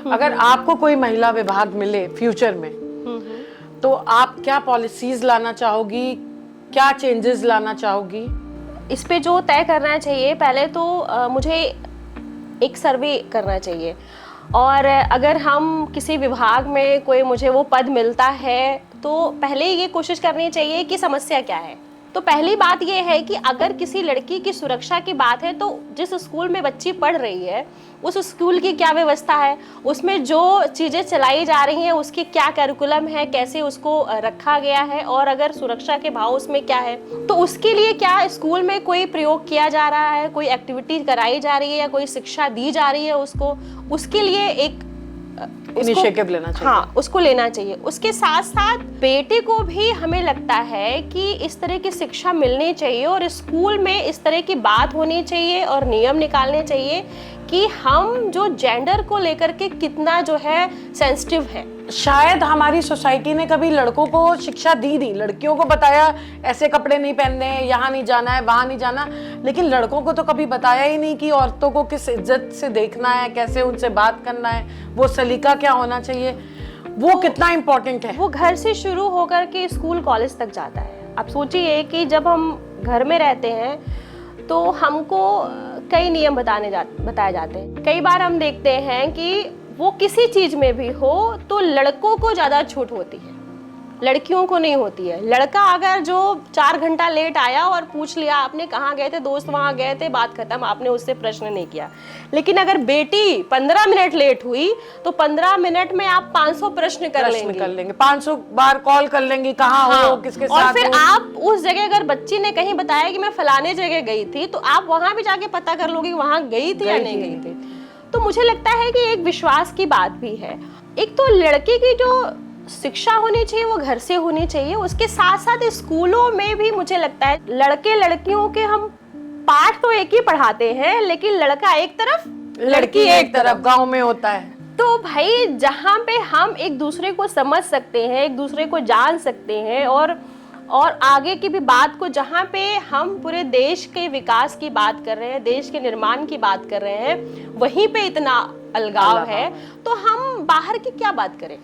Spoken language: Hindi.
अगर आपको कोई महिला विभाग मिले फ्यूचर में, तो आप क्या पॉलिसीज लाना चाहोगी, क्या चेंजेस लाना चाहोगी? इस पे जो तय करना चाहिए, पहले तो मुझे एक सर्वे करना चाहिए, और अगर हम किसी विभाग में कोई मुझे वो पद मिलता है तो पहले ये कोशिश करनी चाहिए कि समस्या क्या है। तो पहली बात ये है कि अगर किसी लड़की की सुरक्षा की बात है तो जिस स्कूल में बच्ची पढ़ रही है उस स्कूल की क्या व्यवस्था है, उसमें जो चीज़ें चलाई जा रही हैं उसकी क्या करिकुलम है, कैसे उसको रखा गया है, और अगर सुरक्षा के भाव उसमें क्या है, तो उसके लिए क्या स्कूल में कोई प्रयोग किया जा रहा है, कोई एक्टिविटी कराई जा रही है या कोई शिक्षा दी जा रही है उसको, उसके लिए एक इनिशिएटिव लेना चाहिए। हाँ, उसको लेना चाहिए। उसके साथ साथ बेटे को भी हमें लगता है कि इस तरह की शिक्षा मिलनी चाहिए और स्कूल में इस तरह की बात होनी चाहिए और नियम निकालने चाहिए कि हम जो जेंडर को लेकर के कितना जो है सेंसिटिव है। शायद हमारी सोसाइटी ने कभी लड़कों को शिक्षा दी नहीं, लड़कियों को बताया ऐसे कपड़े नहीं पहनने, यहाँ नहीं जाना है, वहाँ नहीं जाना, लेकिन लड़कों को तो कभी बताया ही नहीं कि औरतों को किस इज्जत से देखना है, कैसे उनसे बात करना है, वो सलीका क्या होना चाहिए, वो कितना इम्पोर्टेंट है। वो घर से शुरू होकर के स्कूल कॉलेज तक जाता है। आप सोचिए कि जब हम घर में रहते हैं तो हमको कई नियम बताए जाते हैं। कई बार हम देखते हैं कि वो किसी चीज में भी हो तो लड़कों को ज्यादा छूट होती है, लड़कियों को नहीं होती है। लड़का अगर जो 4 घंटा लेट आया और पूछ लिया आपने कहाँ गए थे, दोस्त वहां गए थे, बात खत्म, आपने उससे प्रश्न नहीं किया। लेकिन अगर बेटी 15 मिनट लेट हुई तो 15 मिनट में आप 500 प्रश्न कर लेंगे, 500 बार कॉल कर लेंगे, कहाँ हो, किसके साथ और फिर हो। आप उस जगह, अगर बच्ची ने कहीं बताया कि मैं फलाने जगह गई थी, तो आप वहां भी जाके पता कर लोगे वहां गई थी या नहीं गई थी। तो मुझे लगता है कि एक विश्वास की बात भी है। एक तो लड़के की जो शिक्षा होनी चाहिए वो घर से होनी चाहिए, उसके साथ साथ स्कूलों में भी मुझे लगता है लड़के लड़कियों के हम पाठ तो एक ही पढ़ाते हैं, लेकिन लड़का एक तरफ लड़की एक तरफ गांव में होता है। तो भाई जहाँ पे हम एक दूसरे को समझ सकते हैं, एक दूसरे को जान सकते हैं, और आगे की भी बात को, जहाँ पे हम पूरे देश के विकास की बात कर रहे हैं, देश के निर्माण की बात कर रहे हैं, वहीं पे इतना अलगाव है, तो हम बाहर की क्या बात करें।